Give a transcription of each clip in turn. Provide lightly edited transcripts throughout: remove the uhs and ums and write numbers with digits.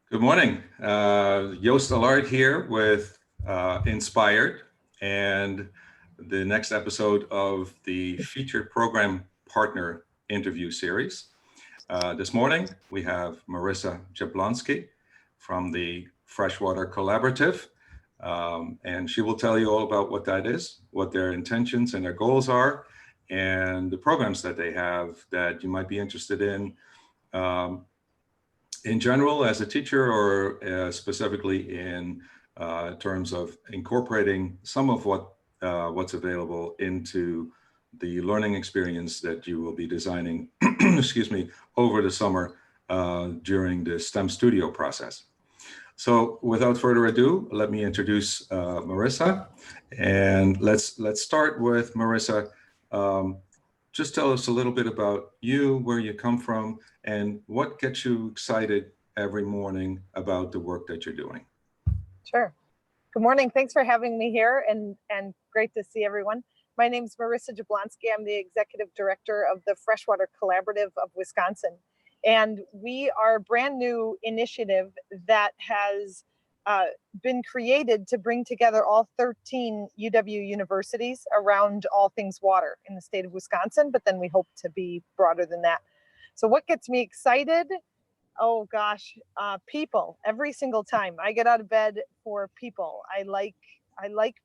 Good morning. Yost Allard here with Inspired and the next episode of the featured program partner interview series. This morning, we have Marissa Jablonski from the Freshwater Collaborative, and she will tell you all about what that is, what their intentions and their goals are, and the programs that they have that you might be interested in general as a teacher, or specifically in terms of incorporating some of what's available into the learning experience that you will be designing, excuse me, over the summer during the STEM Studio process. So without further ado, let me introduce Marissa, and let's start with Marissa. Just tell us a little bit about you, where you come from, and what gets you excited every morning about the work that you're doing. Sure. Good morning. Thanks for having me here, and great to see everyone. My name is Marissa Jablonski. I'm the executive director of the Freshwater Collaborative of Wisconsin. And we are a brand new initiative that has been created to bring together all 13 UW universities around all things water in the state of Wisconsin, but then we hope to be broader than that. So what gets me excited? Oh gosh, people. Every single time I get out of bed for people. I like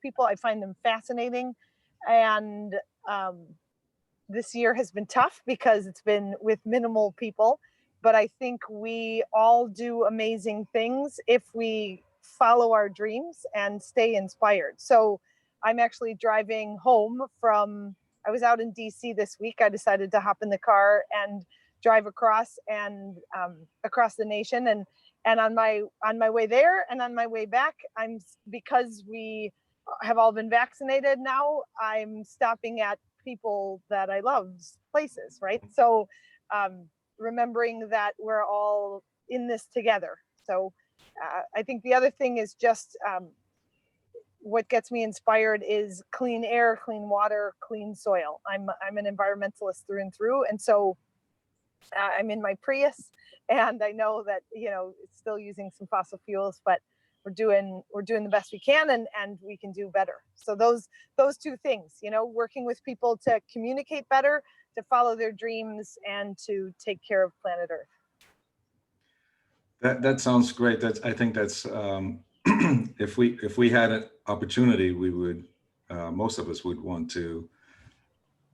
people. I find them fascinating. And this year has been tough because it's been with minimal people, but I think we all do amazing things if we follow our dreams and stay inspired. So I'm actually driving home I was out in DC this week. I decided to hop in the car and drive across across the nation, and on my way there and on my way back, because we have all been vaccinated now, I'm stopping at people that I love, places, right? So remembering that we're all in this together. So I think the other thing is just what gets me inspired is clean air, clean water, clean soil. I'm an environmentalist through and through, and so I'm in my Prius, and I know that it's still using some fossil fuels, but we're doing the best we can, and we can do better. So those two things, working with people to communicate better, to follow their dreams, and to take care of planet Earth. That sounds great. I think that's if we had an opportunity, we would most of us would want to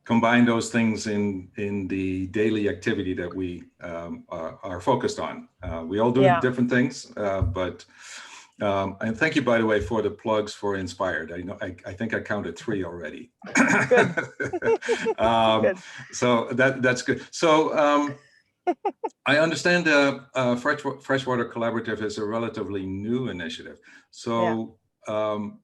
combine those things in the daily activity that we are focused on. We all do different things, but and thank you, by the way, for the plugs for Inspired. I think I counted 3 already. Good. Good. So that's good. So I understand the Freshwater Collaborative is a relatively new initiative. So tell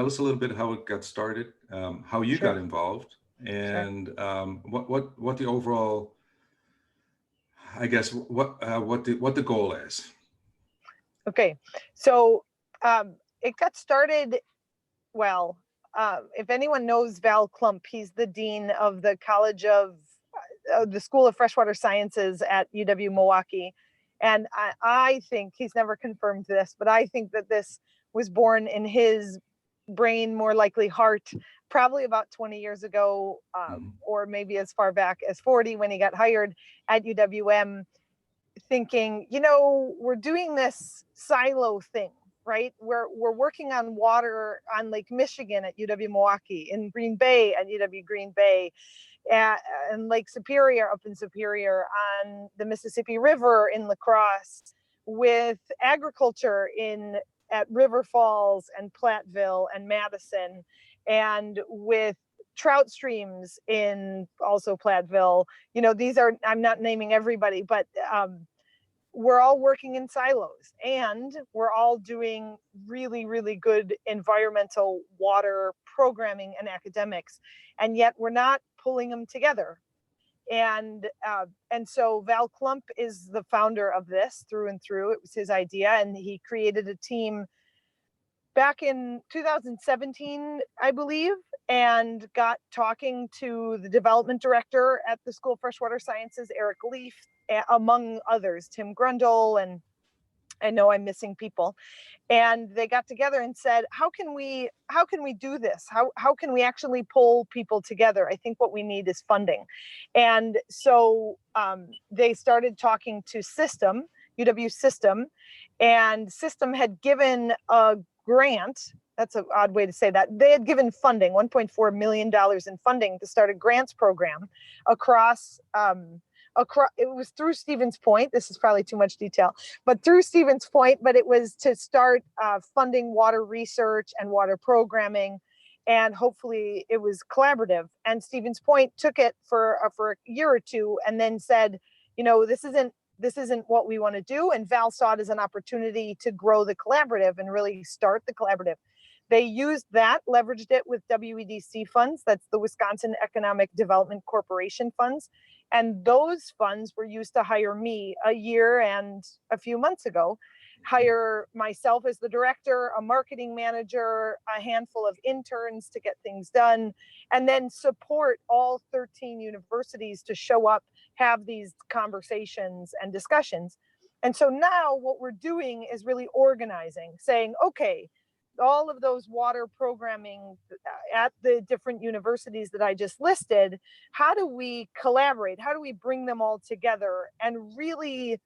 us a little bit how it got started, how you got involved, and what the overall, I guess, what the goal is. Okay, so it got started. Well, if anyone knows Val Klump, he's the dean of the College of the School of Freshwater Sciences at UW Milwaukee, and I think he's never confirmed this, but I think that this was born in his brain, more likely heart, probably about 20 years ago, or maybe as far back as 40 when he got hired at UWM, thinking, we're doing this silo thing, right? We're working on water on Lake Michigan at UW Milwaukee, in Green Bay at UW Green Bay, and Lake Superior up in Superior, on the Mississippi River in La Crosse, with agriculture at River Falls and Platteville and Madison, and with trout streams in also Platteville. These are, I'm not naming everybody, but we're all working in silos, and we're all doing really, really good environmental water programming and academics, and yet we're not pulling them together. And so Val Klump is the founder of this through and through. It was his idea, and he created a team back in 2017, I believe, and got talking to the development director at the School of Freshwater Sciences, Eric Leaf, among others, Tim Grundle, and I know I'm missing people. And they got together and said, how can we do this? How can we actually pull people together? I think what we need is funding. And so they started talking to System, UW System, and System had given a grant. That's an odd way to say that. They had given funding, $1.4 million in funding to start a grants program across, it was through Stevens Point. This is probably too much detail, but through Stevens Point, but it was to start funding water research and water programming. And hopefully it was collaborative. And Stevens Point took it for a year or two and then said, this isn't what we want to do. And Val saw it as an opportunity to grow the collaborative and really start the collaborative. They used that, leveraged it with WEDC funds. That's the Wisconsin Economic Development Corporation funds. And those funds were used to hire me a year and a few months ago, hire myself as the director, a marketing manager, a handful of interns to get things done, and then support all 13 universities to show up, have these conversations and discussions. And so now what we're doing is really organizing, saying, okay, all of those water programming at the different universities that I just listed, how do we collaborate? How do we bring them all together? And really,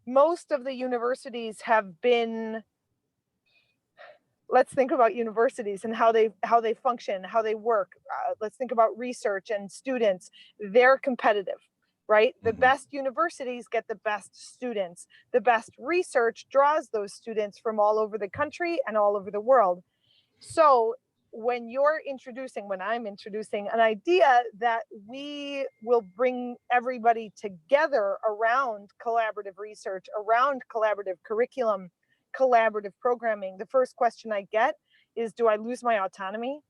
most of the universities have been, let's think about universities and how they function, how they work. Let's think about research and students. They're competitive, right? The best universities get the best students. The best research draws those students from all over the country and all over the world. So when I'm introducing an idea that we will bring everybody together around collaborative research, around collaborative curriculum, collaborative programming, the first question I get is, do I lose my autonomy?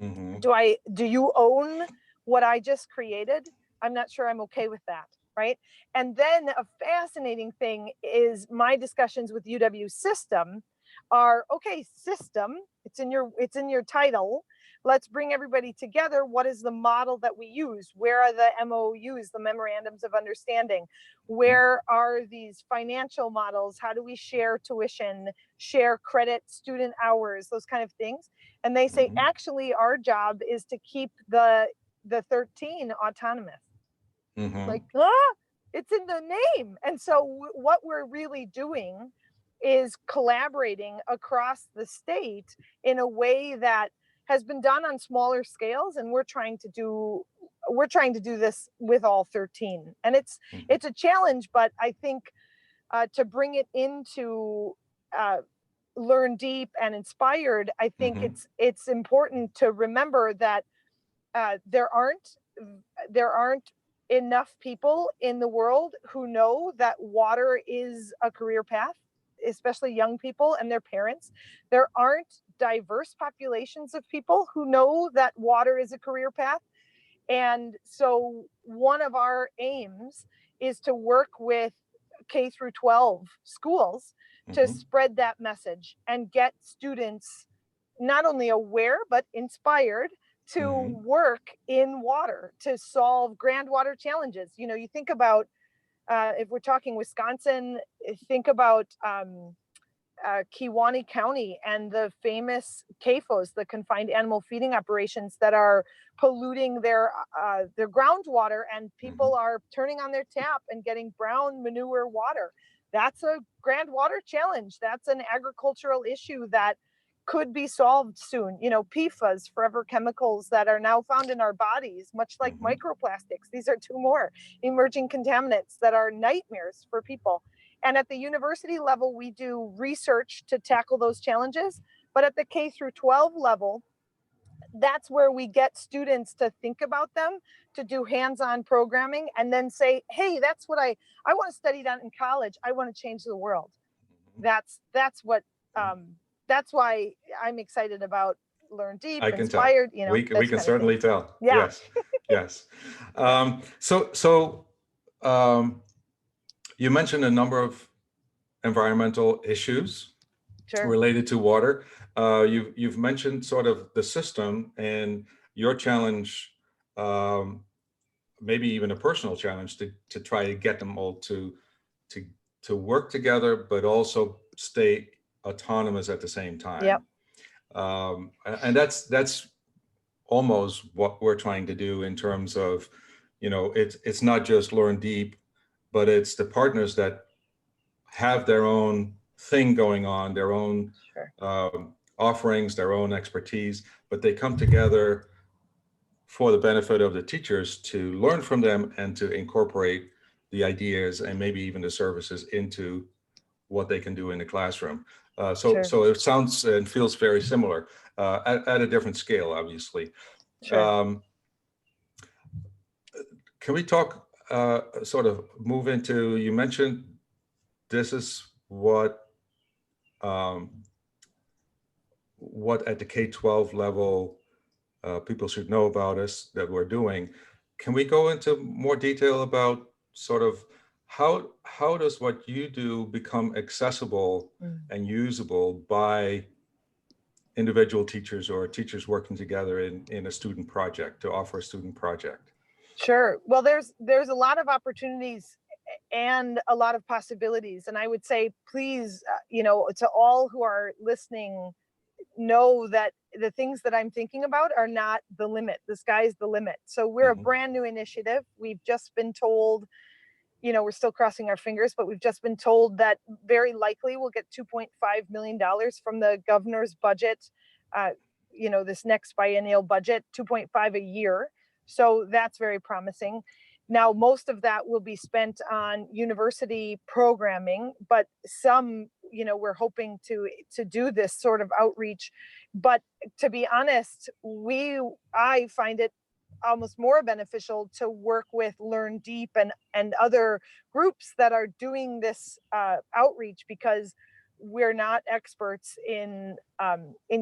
Do you own what I just created? I'm not sure I'm okay with that, right? And then a fascinating thing is my discussions with UW System are, okay, System, it's in your title. Let's bring everybody together. What is the model that we use? Where are the MOUs, the memorandums of understanding? Where are these financial models? How do we share tuition, share credit, student hours, those kind of things? And they say, actually, our job is to keep the 13 autonomous. Like, it's in the name. And so what we're really doing is collaborating across the state in a way that has been done on smaller scales, and we're trying to do this with all 13. And it's a challenge, but I think to bring it into Learn Deep and Inspired, I think it's important to remember that there aren't enough people in the world who know that water is a career path, especially young people and their parents. There aren't diverse populations of people who know that water is a career path. And so one of our aims is to work with K through 12 schools to spread that message and get students not only aware, but inspired to work in water, to solve grand water challenges. You think about, if we're talking Wisconsin, think about Kewaunee County and the famous CAFOs, the confined animal feeding operations that are polluting their groundwater, and people are turning on their tap and getting brown manure water. That's a grand water challenge. That's an agricultural issue that could be solved soon. PFAS, forever chemicals that are now found in our bodies, much like microplastics. These are two more emerging contaminants that are nightmares for people. And at the university level, we do research to tackle those challenges. But at the K through 12 level, that's where we get students to think about them, to do hands-on programming, and then say, hey, that's what I want to study that in college. I want to change the world. That's that's why I'm excited about Learn Deep, Inspired. We can certainly tell. Yeah. Yes. You mentioned a number of environmental issues Sure. related to water. You've mentioned sort of the system and your challenge, maybe even a personal challenge to try to get them all to to work together, but also stay autonomous at the same Yep. time. And that's almost what we're trying to do in terms of, it's not just learn deep, but it's the partners that have their own thing going on, their own Sure. offerings, their own expertise, but they come together for the benefit of the teachers to learn from them and to incorporate the ideas and maybe even the services into what they can do in the classroom. Sure. So it sounds and feels very similar at a different scale, obviously. Sure. Can we talk, sort of move into, you mentioned this is what at the K-12 level people should know about us that we're doing. Can we go into more detail about sort of how does what you do become accessible and usable by individual teachers or teachers working together in a student project to offer a student project? Sure. Well, there's a lot of opportunities and a lot of possibilities. And I would say, please, to all who are listening, know that the things that I'm thinking about are not the limit. The sky's the limit. So we're a brand new initiative. We've just been told, we're still crossing our fingers, but we've just been told that very likely we'll get $2.5 million from the governor's budget, this next biennial budget, 2.5 a year. So that's very promising. Now, most of that will be spent on university programming, but some, we're hoping to do this sort of outreach. But to be honest, I find it almost more beneficial to work with Learn Deep and other groups that are doing this outreach, because we're not experts in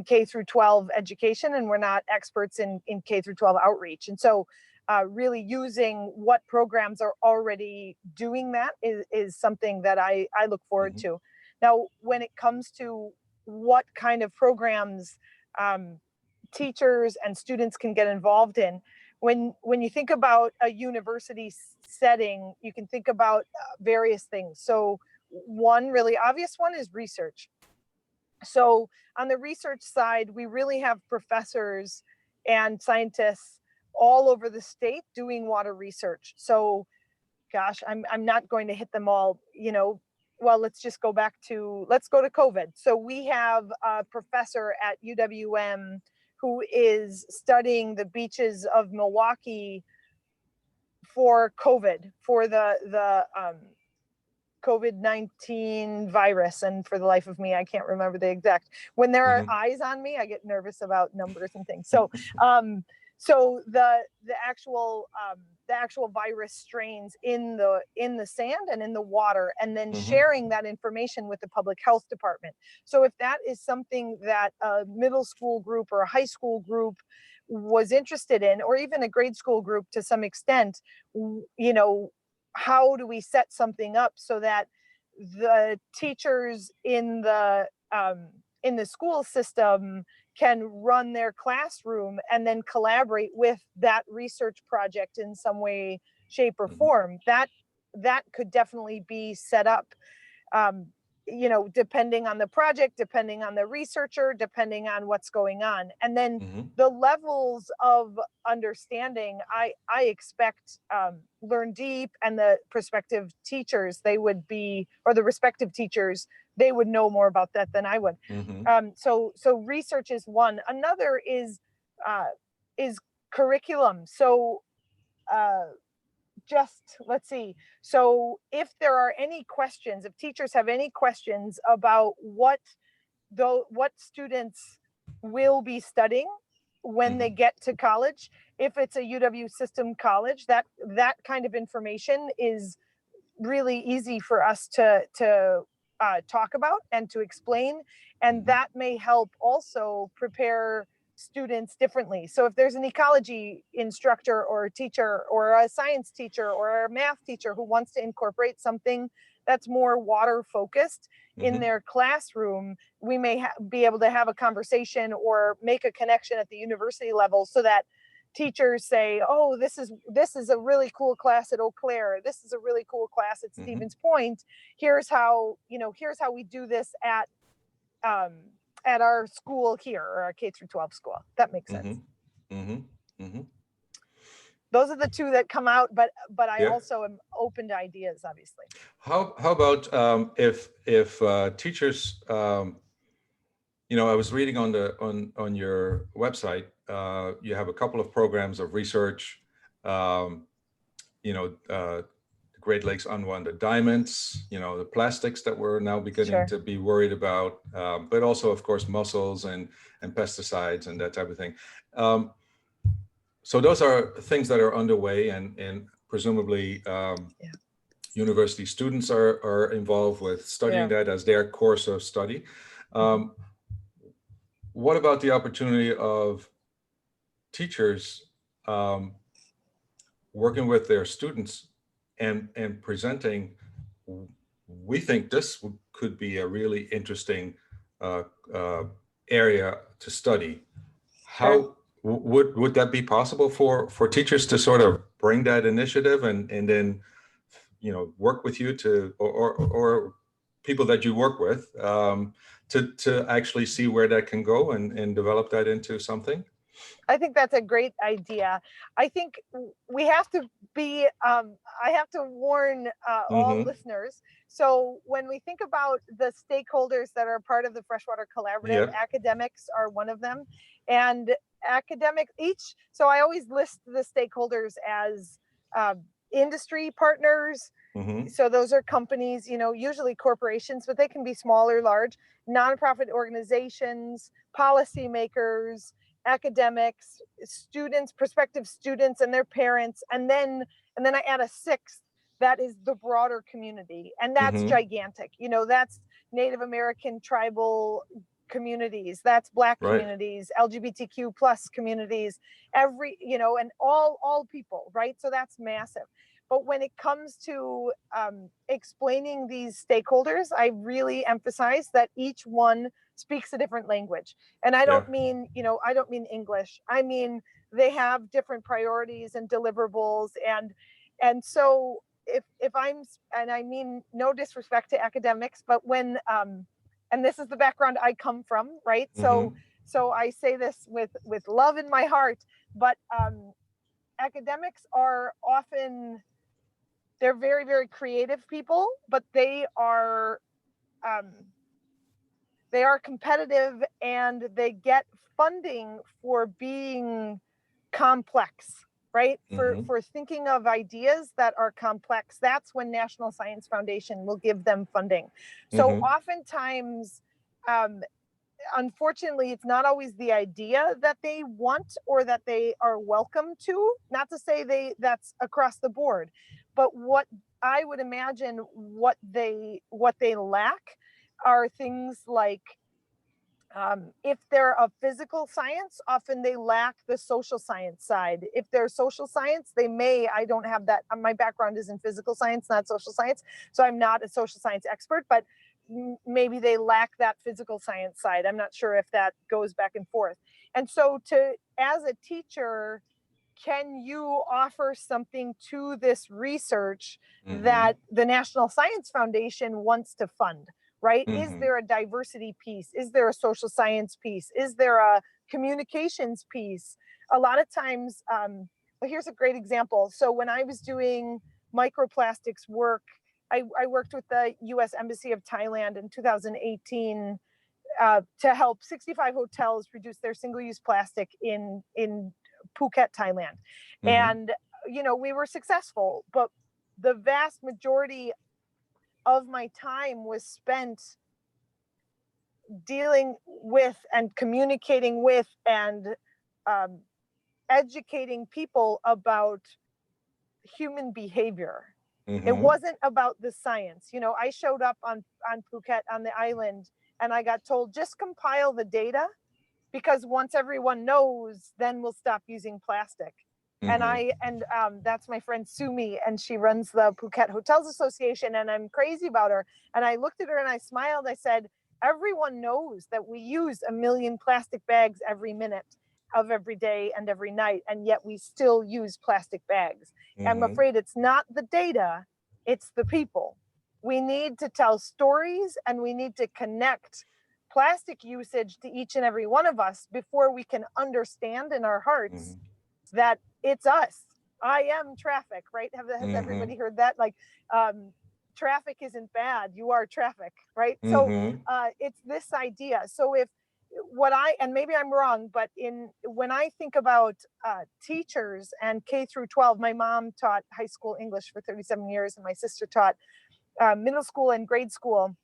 K through 12 education, and we're not experts in K through 12 outreach. And so really using what programs are already doing that is something that I look forward to. Now, when it comes to what kind of programs teachers and students can get involved in, when you think about a university setting, you can think about various things. So one really obvious one is research. So on the research side, we really have professors and scientists all over the state doing water research. So, gosh, I'm not going to hit them all, well, let's go to COVID. So we have a professor at UWM who is studying the beaches of Milwaukee for COVID, for the COVID-19 virus. And for the life of me, I can't remember the exact. When there are eyes on me, I get nervous about numbers and things. So, so the actual virus strains in the sand and in the water, and then sharing that information with the public health department. So if that is something that a middle school group or a high school group was interested in, or even a grade school group to some extent, how do we set something up so that the teachers in the school system can run their classroom and then collaborate with that research project in some way, shape, or form? That could definitely be set up, depending on the project, depending on the researcher, depending on what's going on. And then the levels of understanding, I expect Learn Deep and the prospective teachers, the respective teachers, they would know more about that than I would. So research is one. Another is curriculum. So let's see. So if there are any questions, if teachers have any questions about what students will be studying when they get to college, if it's a UW system college, that kind of information is really easy for us to talk about and to explain. And that may help also prepare students differently. So if there's an ecology instructor or teacher or a science teacher or a math teacher who wants to incorporate something that's more water focused in Mm-hmm. their classroom, we may be able to have a conversation or make a connection at the university level so that teachers say, oh, this is a really cool class at Eau Claire. This is a really cool class at Mm-hmm. Stevens Point. Here's how we do this at our school here, or our K through 12 school. That makes sense. Mm-hmm. Mm-hmm. Mm-hmm. Those are the two that come out, but I Yeah. also am open to ideas, obviously. How about if teachers, I was reading on your website, you have a couple of programs of research, um, the Great Lakes unwanted diamonds, the plastics that we're now beginning Sure. to be worried about, but also, of course, mussels and pesticides and that type of thing. So those are things that are underway, and presumably Yeah. university students are involved with studying Yeah. that as their course of study. What about the opportunity of teachers working with their students and presenting, we think this could be a really interesting area to study. Sure. How would that be possible for teachers to sort of bring that initiative and then work with you to or people that you work with to actually see where that can go and develop that into something? I think that's a great idea. I think we have to be, I have to warn all Mm-hmm. listeners. So when we think about the stakeholders that are part of the Freshwater Collaborative, Yeah. academics are one of them. And so I always list the stakeholders as industry partners. Mm-hmm. So those are companies, usually corporations, but they can be small or large, nonprofit organizations, policymakers, academics, students, prospective students and their parents, and then I add a sixth, that is the broader community, and that's Mm-hmm. gigantic. That's Native American tribal communities, that's Black Right. communities, LGBTQ plus communities, and all people, right? So that's massive. But when it comes to explaining these stakeholders, I really emphasize that each one speaks a different language. And I Yeah. don't mean, I don't mean English. I mean, they have different priorities and deliverables. And so and I mean no disrespect to academics, but when, and this is the background I come from, right? Mm-hmm. So I say this with love in my heart, but academics are often, they're very, very creative people, but they are competitive, and they get funding for being complex, right? Mm-hmm. For thinking of ideas that are complex. That's when National Science Foundation will give them funding. So Mm-hmm. oftentimes, unfortunately, it's not always the idea that they want or that they are welcome to. Not to say that's across the board, but what I would imagine what they lack are things like, if they're a physical science, often they lack the social science side. If they're social science, I don't have that. My background is in physical science, not social science. So I'm not a social science expert, but maybe they lack that physical science side. I'm not sure if that goes back and forth. And so as a teacher, can you offer something to this research Mm-hmm. that the National Science Foundation wants to fund? Right? Mm-hmm. Is there a diversity piece? Is there a social science piece? Is there a communications piece? A lot of times, well, here's a great example. So when I was doing microplastics work, I worked with the U.S. Embassy of Thailand in 2018 to help 65 hotels reduce their single-use plastic in Phuket, Thailand. Mm-hmm. And, we were successful, but the vast majority of my time was spent dealing with and communicating with and educating people about human behavior. Mm-hmm. It wasn't about the science. I showed up on Phuket, on the island, and I got told, just compile the data, because once everyone knows, then we'll stop using plastic. And Mm-hmm. that's my friend Sumi, and she runs the Phuket Hotels Association, and I'm crazy about her. And I looked at her and I smiled. I said, everyone knows that we use 1 million plastic bags every minute of every day and every night, and yet we still use plastic bags. I'm Mm-hmm. afraid it's not the data, it's the people. We need to tell stories, and we need to connect plastic usage to each and every one of us before we can understand in our hearts Mm-hmm. that it's us. I am traffic, right? Has Mm-hmm. everybody heard that? Like, traffic isn't bad. You are traffic, right? So Mm-hmm. it's this idea. So if and maybe I'm wrong, but when I think about teachers and K through 12, my mom taught high school English for 37 years, and my sister taught middle school and grade school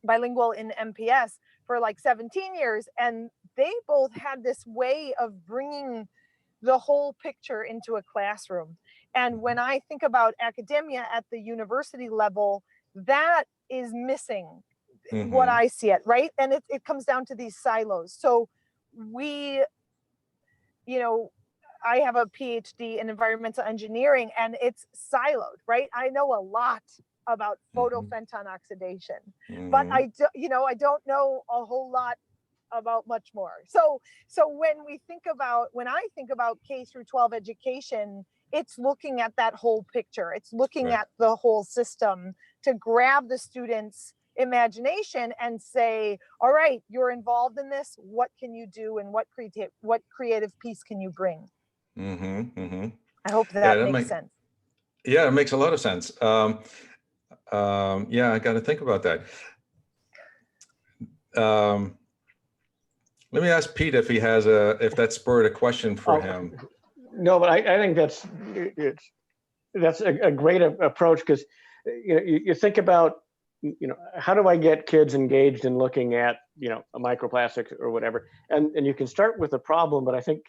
bilingual in MPS for like 17 years. And they both had this way of bringing the whole picture into a classroom. And when I think about academia at the university level, that is missing what Mm-hmm. I see it, right? And it comes down to these silos. So we, you know, I have a PhD in environmental engineering, and it's siloed, right? I know a lot about Mm-hmm. photophantom oxidation, but Mm-hmm. I don't know a whole lot about much more. So when I think about K through 12 education, it's looking at that whole picture. It's looking Right. at the whole system to grab the students' imagination and say, all right, you're involved in this. What can you do, and what creative piece can you bring? Mm-hmm. Mm-hmm. I hope Yeah, that makes sense. yeah, it makes a lot of sense. Yeah, I got to think about that. Um, Let me ask Pete if that spurred a question for Oh, him. no, but I think that's a great approach, because you think about, how do I get kids engaged in looking at a microplastic or whatever, and you can start with a problem, but I think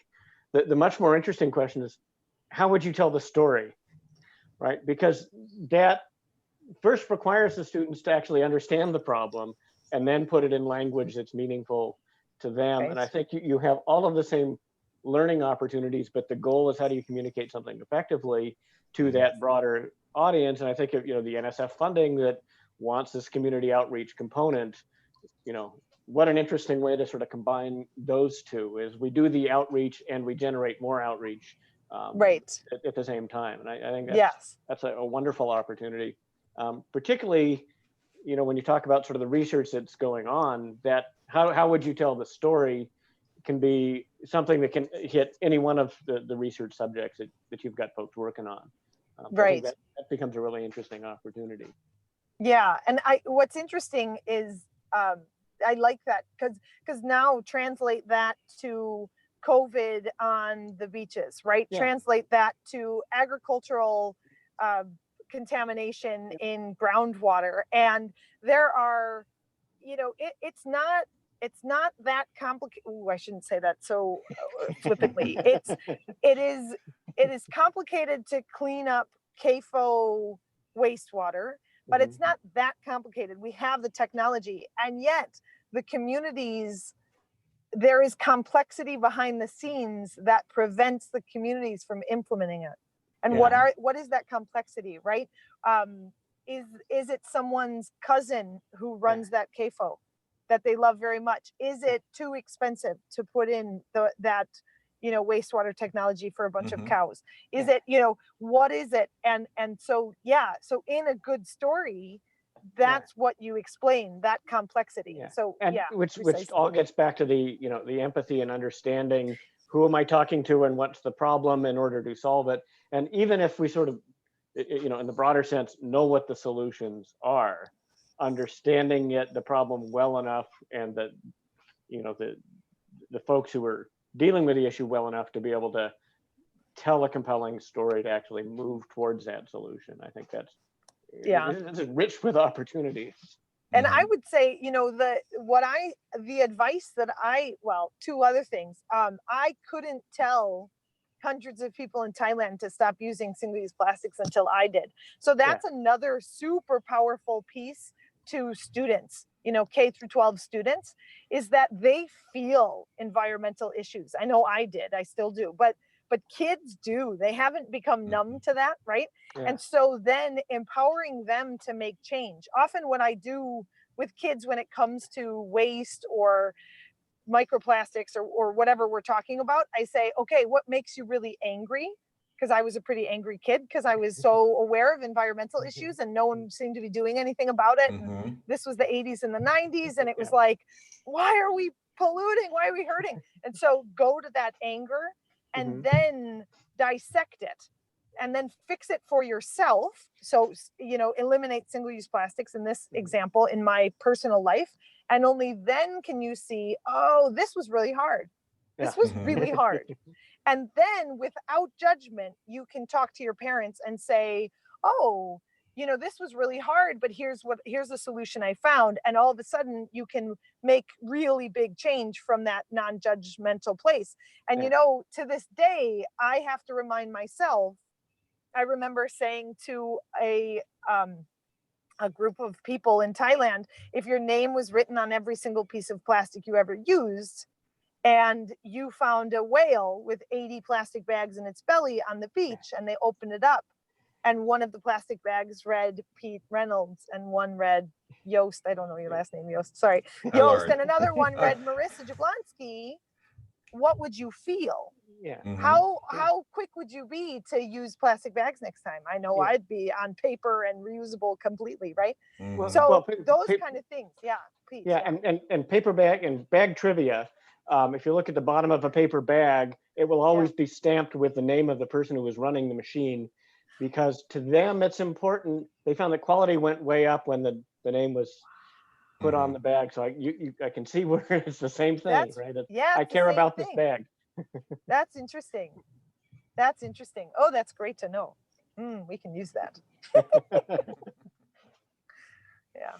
the much more interesting question is, how would you tell the story, right? Because that first requires the students to actually understand the problem and then put it in language that's meaningful to them. Right. And I think you have all of the same learning opportunities, but the goal is, how do you communicate something effectively to that broader audience? And I think of, the NSF funding that wants this community outreach component, what an interesting way to sort of combine those two, is we do the outreach and we generate more outreach Right. at the same time. And I think Yes. that's a wonderful opportunity. Particularly, when you talk about sort of the research that's going on, that how would you tell the story can be something that can hit any one of the research subjects that you've got folks working on. I think Right. that becomes a really interesting opportunity. Yeah. And what's interesting is I like that because now translate that to COVID on the beaches, right? Yeah. Translate that to agricultural contamination in groundwater. And there are, it's not that complicated. Oh, I shouldn't say that so flippantly. It is complicated to clean up CAFO wastewater, but it's not that complicated. We have the technology, and yet the communities, there is complexity behind the scenes that prevents the communities from implementing it. And Yeah. what is that complexity, right? Is it someone's cousin who runs that CAFO that they love very much? Is it too expensive to put in that wastewater technology for a bunch of cows? Is it, what is it? And so, so in a good story, that's what you explain, that complexity. So which all gets back to the the empathy and understanding, who am I talking to and what's the problem in order to solve it. And even if we sort of, in the broader sense, know what the solutions are, understanding the problem well enough, and that the folks who are dealing with the issue well enough to be able to tell a compelling story to actually move towards that solution. I think that's rich with opportunities. And I would say, the advice that two other things. I couldn't tell hundreds of people in Thailand to stop using single-use plastics until I did. So that's another super powerful piece to students, K through 12 students, is that they feel environmental issues. I know I did, I still do, but but kids do. They haven't become numb to that, right? Yeah. And so then empowering them to make change. Often what I do with kids when it comes to waste or microplastics or whatever we're talking about, I say, okay, what makes you really angry? Because I was a pretty angry kid because I was so aware of environmental issues and no one seemed to be doing anything about it. And this was the 80s and the 90s. And it was like, why are we polluting? Why are we hurting? And so go to that anger and then dissect it and then fix it for yourself. So, eliminate single-use plastics in this example in my personal life. And only then can you see, oh, this was really hard. This was really hard. And then without judgment, you can talk to your parents and say, oh, this was really hard, but here's the solution I found. And all of a sudden you can make really big change from that non-judgmental place. And, to this day, I have to remind myself, I remember saying to a group of people in Thailand, if your name was written on every single piece of plastic you ever used, and you found a whale with 80 plastic bags in its belly on the beach, and they opened it up, and one of the plastic bags read Pete Reynolds, and one read Yost, I don't know your last name, Yost, sorry, Yost, and another one read Marissa Jablonski, what would you feel? Yeah. How quick would you be to use plastic bags next time? I know I'd be on paper and reusable completely, right? So those kind of things, Pete. Yeah, and paper bag and bag trivia. If you look at the bottom of a paper bag, it will always be stamped with the name of the person who was running the machine, because to them it's important. They found that quality went way up when the name was put on the bag. So I can see where it's the same thing, right? I care about this bag. That's interesting. That's interesting. Oh, that's great to know. We can use that. Yeah.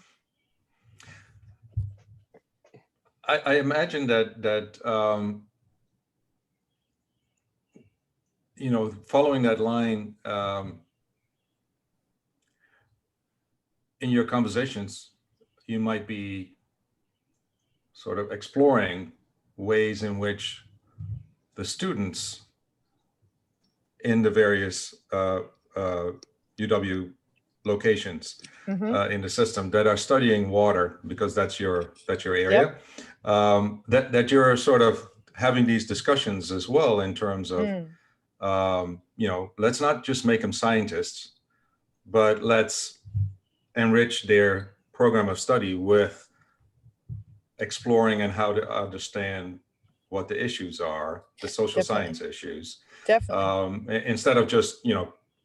I imagine that following that line, in your conversations, you might be sort of exploring ways in which the students in the various UW locations in the system that are studying water, because that's your area, that you're sort of having these discussions as well in terms of, let's not just make them scientists, but let's enrich their program of study with exploring and how to understand what the issues are, the social science issues. Definitely. Instead of just,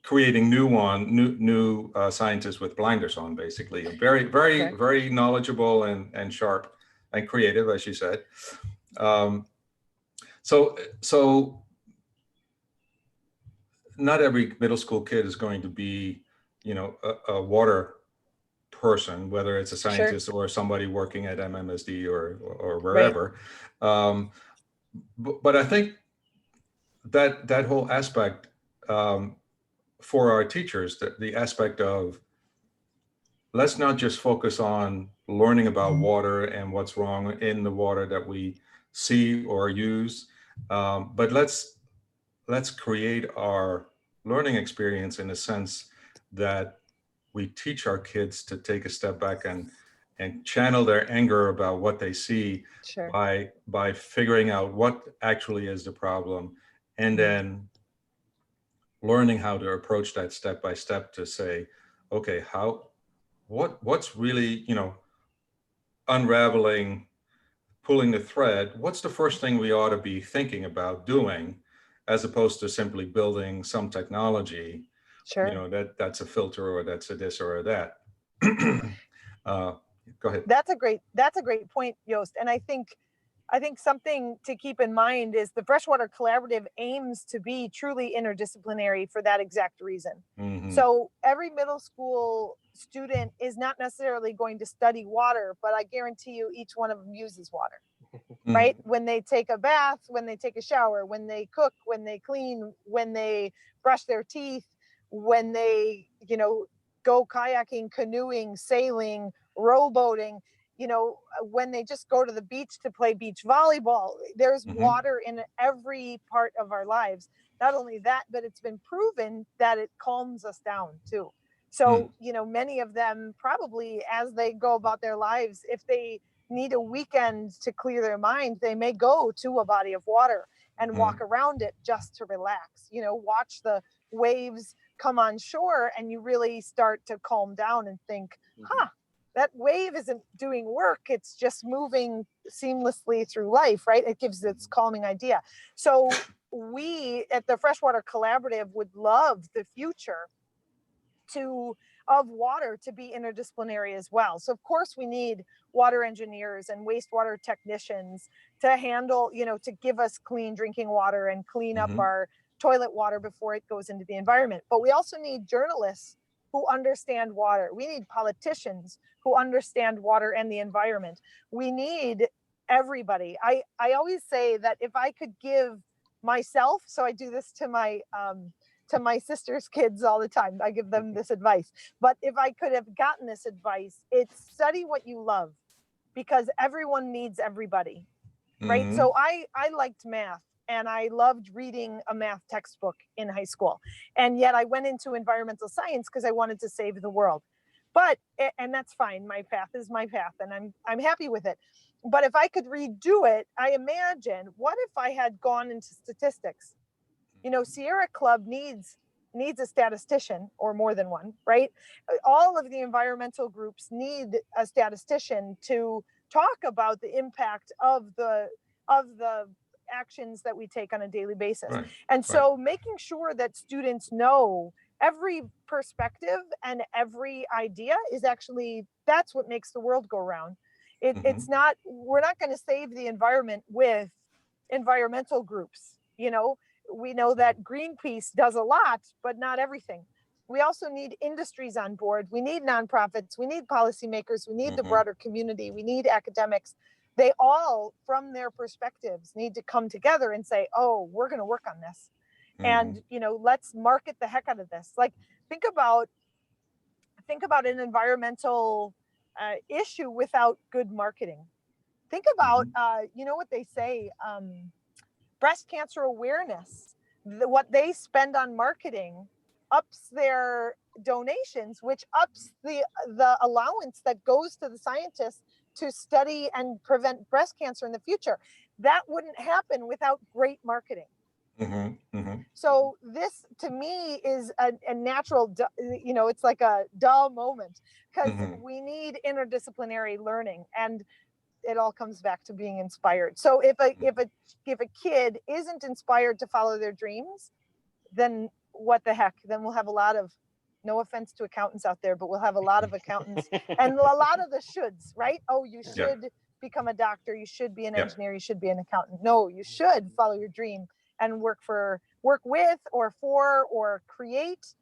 creating new scientists with blinders on, basically. Very, very, very knowledgeable and sharp and creative, as you said. So not every middle school kid is going to be, a water person, whether it's a scientist or somebody working at MMSD or wherever. But I think that whole aspect, for our teachers, the aspect of, let's not just focus on learning about water and what's wrong in the water that we see or use, but let's create our learning experience in a sense that we teach our kids to take a step back and channel their anger about what they see by figuring out what actually is the problem, and then learning how to approach that step by step to say, okay, what's really, unraveling, pulling the thread, what's the first thing we ought to be thinking about doing, as opposed to simply building some technology, that's a filter or that's a this or a that. Go ahead. That's a great point, Yost. And I think something to keep in mind is the Freshwater Collaborative aims to be truly interdisciplinary for that exact reason. So every middle school student is not necessarily going to study water, but I guarantee you each one of them uses water, right? When they take a bath, when they take a shower, when they cook, when they clean, when they brush their teeth, when they, go kayaking, canoeing, sailing, rowboating, when they just go to the beach to play beach volleyball, there's water in every part of our lives. Not only that, but it's been proven that it calms us down too. So, many of them probably, as they go about their lives, if they need a weekend to clear their mind, they may go to a body of water and walk around it just to relax, watch the waves come on shore, and you really start to calm down and think, that wave isn't doing work. It's just moving seamlessly through life, right? It gives this calming idea. So we at the Freshwater Collaborative would love the future of water to be interdisciplinary as well. So of course we need water engineers and wastewater technicians to handle, to give us clean drinking water and clean up our toilet water before it goes into the environment. But we also need journalists who understand water. We need politicians who understand water and the environment. We need everybody. I always say that if I could give myself, so I do this to my sister's kids all the time, I give them this advice, but if I could have gotten this advice, it's study what you love, because everyone needs everybody, right? So I liked math, and I loved reading a math textbook in high school. And yet I went into environmental science because I wanted to save the world. And that's fine. My path is my path, and I'm happy with it. But if I could redo it, I imagine, what if I had gone into statistics? Sierra Club needs a statistician, or more than one, right? All of the environmental groups need a statistician to talk about the impact of the actions that we take on a daily basis. Right. And so making sure that students know every perspective and every idea is actually, that's what makes the world go round. It's not, we're not going to save the environment with environmental groups. We know that Greenpeace does a lot, but not everything. We also need industries on board. We need nonprofits. We need policymakers. We need the broader community. We need academics. They all, from their perspectives, need to come together and say, oh, we're going to work on this. And, let's market the heck out of this. Like, think about an environmental issue without good marketing. Think about, what they say, breast cancer awareness, what they spend on marketing ups their donations, which ups the allowance that goes to the scientists to study and prevent breast cancer in the future. That wouldn't happen without great marketing. So this, to me, is a natural, it's like a duh moment, because we need interdisciplinary learning, and it all comes back to being inspired. So if a kid isn't inspired to follow their dreams, then what the heck? Then we'll have a lot of, no offense to accountants out there, but we'll have a lot of accountants and a lot of the shoulds, right? Oh, you should become a doctor. You should be an engineer. You should be an accountant. No, you should follow your dream and work with or for or create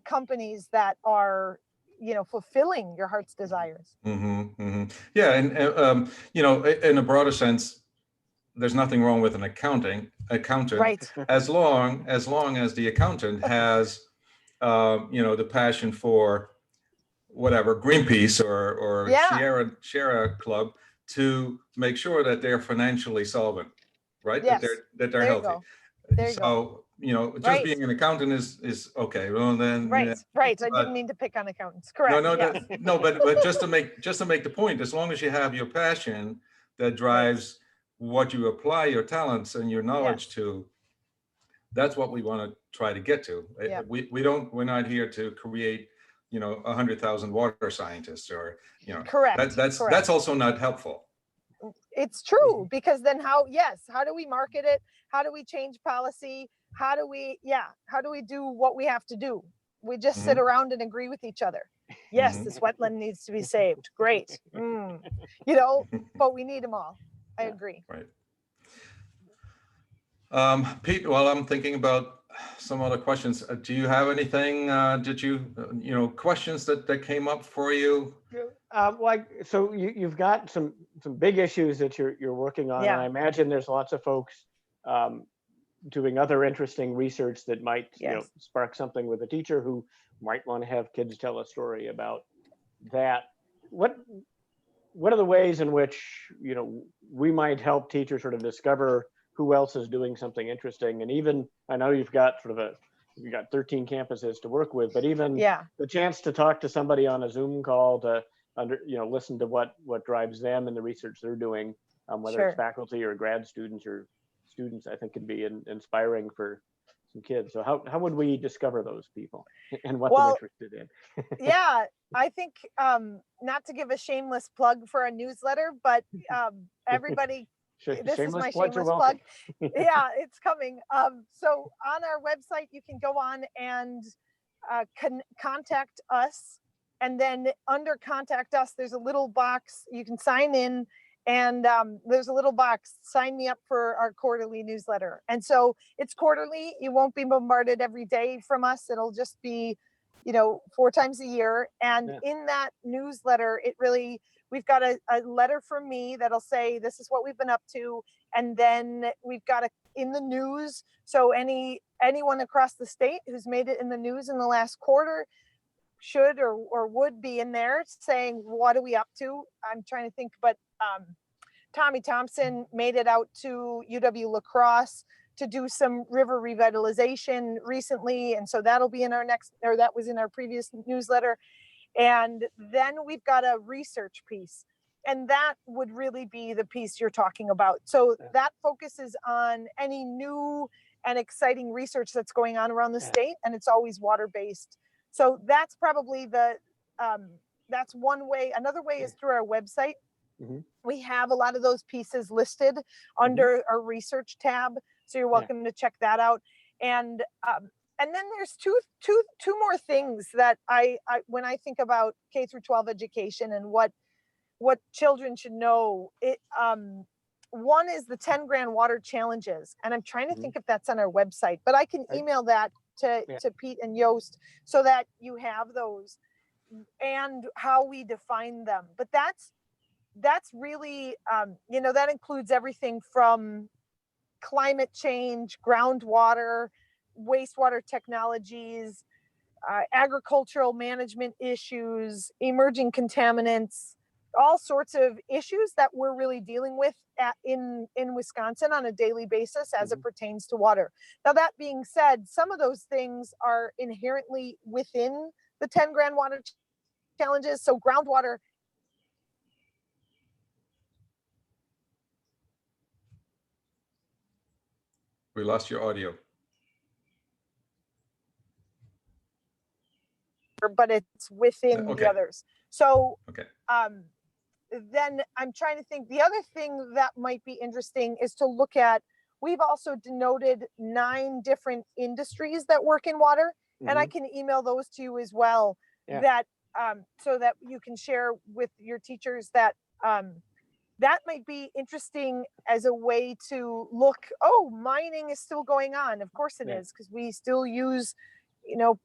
companies that are, fulfilling your heart's desires. Yeah, and in a broader sense, there's nothing wrong with an accountant, right? as long as the accountant has, the passion for whatever, Greenpeace or Sierra Club, to make sure that they're financially solvent, right? Yes. That they're healthy. There you go. Just being an accountant is okay. Well, then right. I didn't mean to pick on accountants. Correct. No, but just to make the point, as long as you have your passion that drives what you apply your talents and your knowledge to, that's what we want to try to get to. We're not here to create 100,000 water scientists, or correct. That's also not helpful. It's true, because then how do we market it? How do we change policy? How do we do what we have to do? We just sit around and agree with each other. Yes, this wetland needs to be saved. Great. But we need them all. I agree. Right. Pete, while I'm thinking about some other questions, do you have anything, questions that came up for you? So you've got some big issues that you're working on, and I imagine there's lots of folks doing other interesting research that might spark something with a teacher who might want to have kids tell a story about that. What are the ways in which we might help teachers sort of discover who else is doing something interesting. And even, I know you've got 13 campuses to work with, but even the chance to talk to somebody on a Zoom call to listen to what drives them and the research they're doing, whether it's faculty or grad students or students, I think can be inspiring for some kids. So how would we discover those people and what they're interested in? Yeah, I think not to give a shameless plug for a newsletter, but everybody, this is my shameless plug. Yeah, it's coming. So on our website, you can go on and contact us. And then under contact us, there's a little box you can sign in. And there's a little box, sign me up for our quarterly newsletter. And so it's quarterly. You won't be bombarded every day from us. It'll just be, 4 times a year. And in that newsletter, we've got a letter from me that'll say, this is what we've been up to. And then we've got in the news. So anyone across the state who's made it in the news in the last quarter should or would be in there saying, what are we up to? I'm trying to think, but Tommy Thompson made it out to UW La Crosse to do some river revitalization recently. And so that'll be in that was in our previous newsletter. And then we've got a research piece, and that would really be the piece you're talking about. So that focuses on any new and exciting research that's going on around the state, and it's always water-based. So that's probably that's one way. Another way is through our website. We have a lot of those pieces listed under our research tab. So you're welcome to check that out. And then there's two more things that I when I think about K through 12 education and what children should know, one is the 10 grand water challenges. And I'm trying to think if that's on our website, but I can email that to Pete and Yost so that you have those and how we define them. But that's really, that includes everything from climate change, groundwater, wastewater technologies, agricultural management issues, emerging contaminants, all sorts of issues that we're really dealing with in Wisconsin on a daily basis as it pertains to water. Now, that being said, some of those things are inherently within the 10 grand water challenges. So groundwater. We lost your audio. But it's within the others. So then I'm trying to think, the other thing that might be interesting is to look at, we've also denoted 9 different industries that work in water, and I can email those to you as well, that so that you can share with your teachers that that might be interesting as a way to look, mining is still going on. Of course it is, because we still use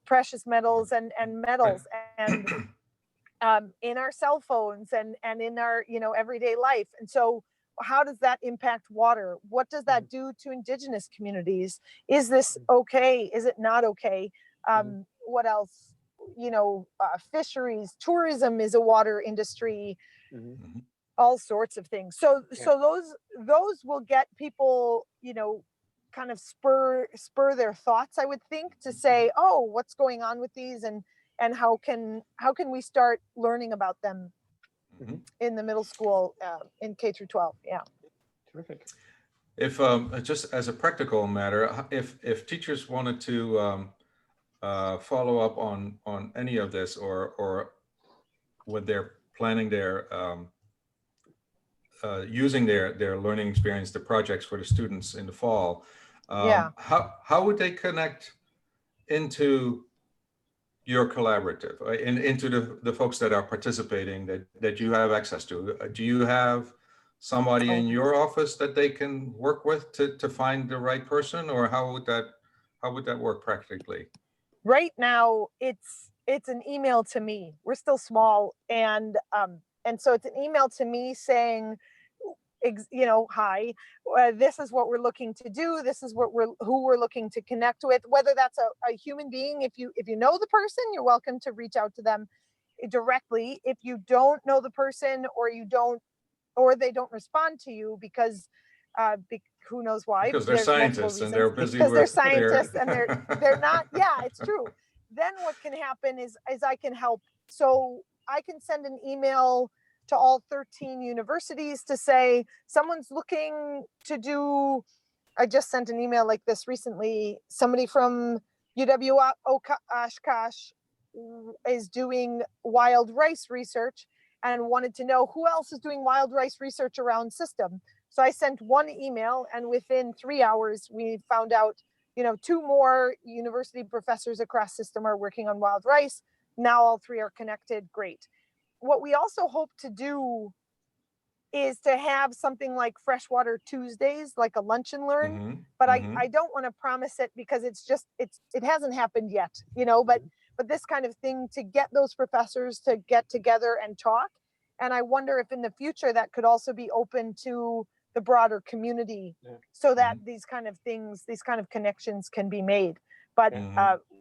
precious metals and metals and in our cell phones and in our everyday life. And so how does that impact water? What does that do to indigenous communities? Is this okay? Is it not okay? What else? Fisheries, tourism is a water industry, all sorts of things. So those will get people, kind of spur their thoughts, I would think, to say, what's going on with these, and how can we start learning about them in the middle school, in K through 12. Terrific. If just as a practical matter, if teachers wanted to follow up on any of this, or when they're planning their using their learning experience, the projects for the students in the fall, how would they connect into your collaborative, and into the folks that are participating that you have access to? Do you have somebody in your office that they can work with to find the right person, or how would that work practically? Right now, it's an email to me. We're still small, and so it's an email to me saying, hi, this is what we're looking to do. This is who we're looking to connect with. Whether that's a human being, if you know the person, you're welcome to reach out to them directly. If you don't know the person, or they don't respond to you because who knows why? Because they're There's multiple scientists and they're reasons. busy Because they're with scientists and they're not. Yeah, it's true. Then what can happen is I can help. So I can send an email to all 13 universities to say someone's looking to do. I just sent an email like this recently. Somebody from UW Oshkosh is doing wild rice research and wanted to know who else is doing wild rice research around system. So I sent one email, and within 3 hours, we found out, 2 more university professors across system are working on wild rice. Now all 3 are connected. Great. What we also hope to do is to have something like Freshwater Tuesdays, like a lunch and learn. But I don't want to promise it because it hasn't happened yet, but this kind of thing to get those professors to get together and talk. And I wonder if in the future that could also be open to the broader community, so that these kind of things, these kind of connections can be made. But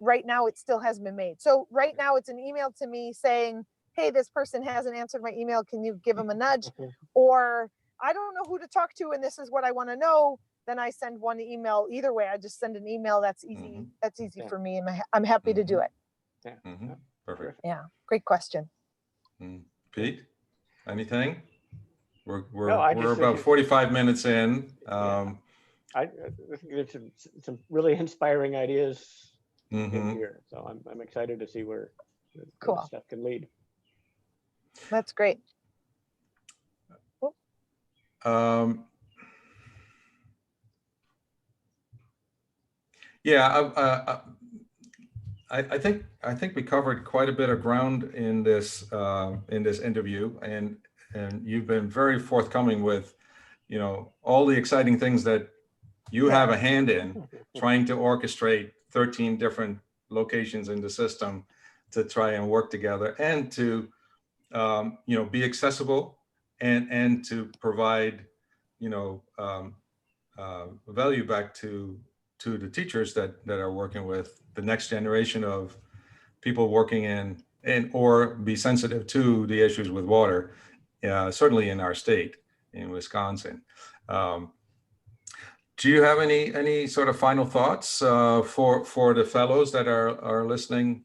right now it still hasn't been made. So right now it's an email to me saying, hey, this person hasn't answered my email. Can you give them a nudge? Or I don't know who to talk to, and this is what I want to know. Then I send one email. Either way, I just send an email. That's easy. That's easy for me, and I'm happy to do it. Perfect. Yeah, great question. Pete, anything? We're No, about 45 minutes in. I think there's some really inspiring ideas in here, so I'm excited to see where Cool stuff can lead. That's great. Yeah, I think we covered quite a bit of ground in this interview, and you've been very forthcoming with, all the exciting things that you have a hand in, trying to orchestrate 13 different locations in the system to try and work together and to be accessible and to provide value back to the teachers that are working with the next generation of people working in or be sensitive to the issues with water, certainly in our state, in Wisconsin. Do you have any sort of final thoughts for the fellows that are listening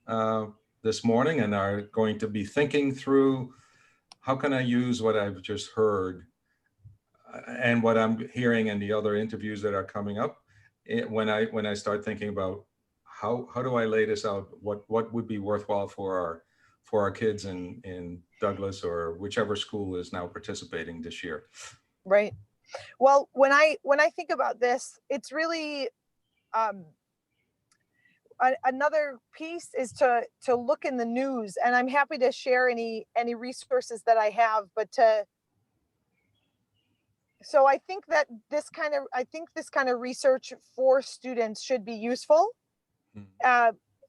this morning and are going to be thinking through, how can I use what I've just heard and what I'm hearing in the other interviews that are coming up, when I start thinking about how do I lay this out? What would be worthwhile for our kids in Douglas or whichever school is now participating this year? Right. Well, when I think about this, it's really another piece is to look in the news, and I'm happy to share any resources that I have, but so I think that this kind of research for students should be useful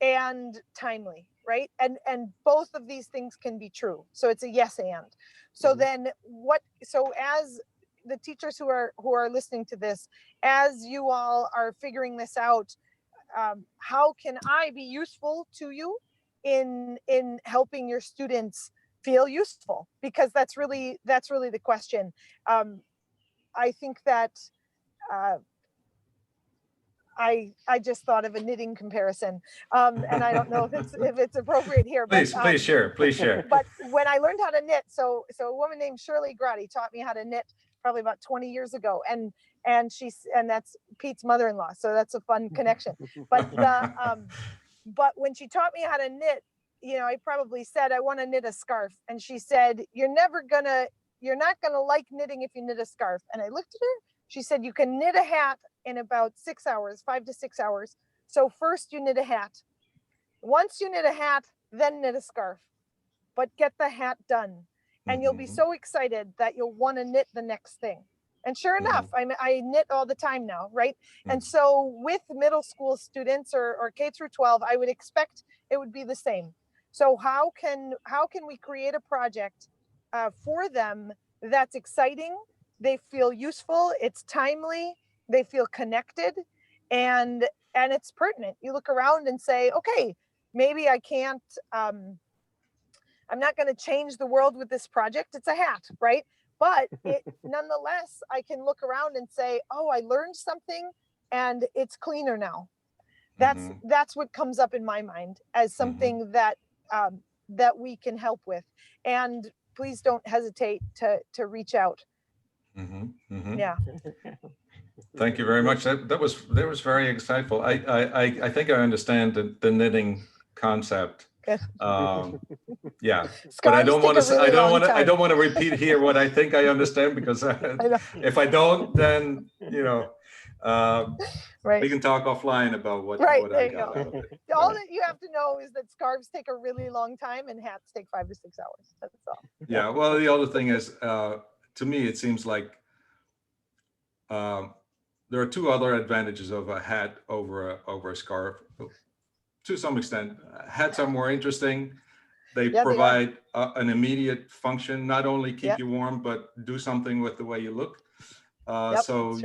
and timely, right? And both of these things can be true. So it's a yes and. So then as the teachers who are listening to this, as you all are figuring this out, how can I be useful to you in helping your students feel useful? Because that's really the question. I think that I just thought of a knitting comparison, and I don't know if it's appropriate here. Please share. But when I learned how to knit, so a woman named Shirley Grotti taught me how to knit probably about 20 years ago, and that's Pete's mother-in-law, so that's a fun connection. But but when she taught me how to knit, I probably said I want to knit a scarf, and she said, you're not gonna like knitting if you knit a scarf. And I looked at her. She said, you can knit a hat in about 6 hours, 5 to 6 hours. So first you knit a hat. Once you knit a hat, then knit a scarf. But get the hat done. And you'll be so excited that you'll want to knit the next thing. And sure enough, I knit all the time now, right? And so with middle school students or K through 12, I would expect it would be the same. So how can we create a project for them that's exciting? They feel useful, it's timely, they feel connected, and it's pertinent. You look around and say, okay, maybe I can't, I'm not going to change the world with this project. It's a hat, right? but nonetheless, I can look around and say, oh, I learned something and it's cleaner now. That's what comes up in my mind as something that that we can help with. And please don't hesitate to reach out. Yeah. Thank you very much. That was very insightful. I think I understand the knitting concept. Yeah, but I don't want to repeat here what I think I understand, because if I don't, then we can talk offline about what I got out of it. All that you have to know is that scarves take a really long time and hats take 5 to 6 hours. That's all. Yeah. Well, the other thing is, to me, it seems like there are 2 other advantages of a hat over a scarf. To some extent, hats are more interesting. They provide an immediate function, not only keep you warm, but do something with the way you look. So,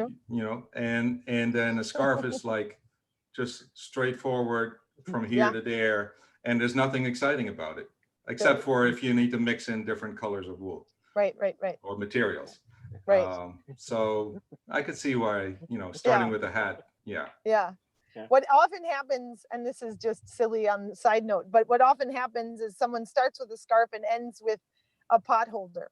and then a scarf is like just straightforward from here to there. And there's nothing exciting about it, except for if you need to mix in different colors of wool. Right. Or materials. Right. So I could see why, starting with a hat. Yeah. What often happens, and this is just silly on the side note, but what often happens is someone starts with a scarf and ends with a pot holder,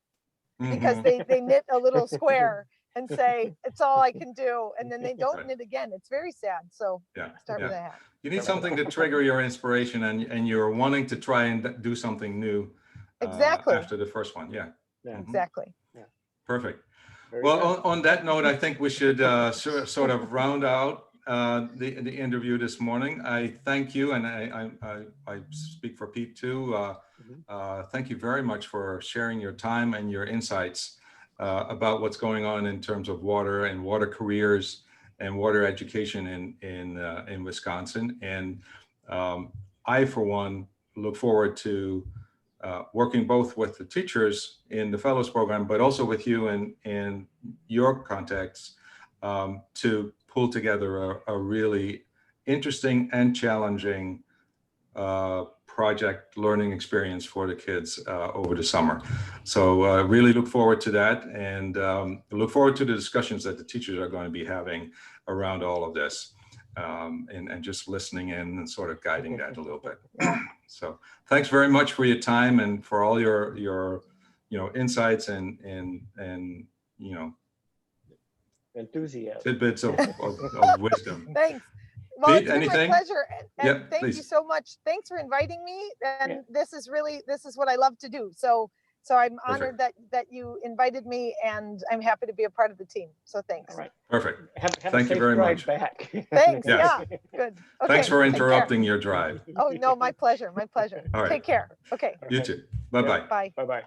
because they knit a little square and say, it's all I can do. And then they don't knit again. It's very sad. So start with a hat. You need something to trigger your inspiration, and you're wanting to try and do something new. After the first one. Exactly. Perfect. Well, on that note, I think we should sort of round out the interview this morning. I thank you, and I speak for Pete too. Thank you very much for sharing your time and your insights about what's going on in terms of water and water careers and water education in Wisconsin. And I, for one, look forward to working both with the teachers in the fellows program, but also with you in your contacts to pull together a really interesting and challenging project learning experience for the kids over the summer. So really look forward to that, and look forward to the discussions that the teachers are going to be having around all of this, and just listening in and sort of guiding that a little bit. So thanks very much for your time and for all your insights and enthusiasm, tidbits of wisdom. Thanks. Well, Pete, it's been anything? my pleasure, and thank please. you so much. Thanks for inviting me, and this is what I love to do. So I'm honored that you invited me, and I'm happy to be a part of the team. So thanks. All right. Perfect. Have Thank you very much. Back. Thanks. Yes. Yeah. Good. Okay, Thanks for interrupting your drive. Oh no, my pleasure. My pleasure. All right. Take care. Okay. You too. Bye-bye. Bye. Bye-bye.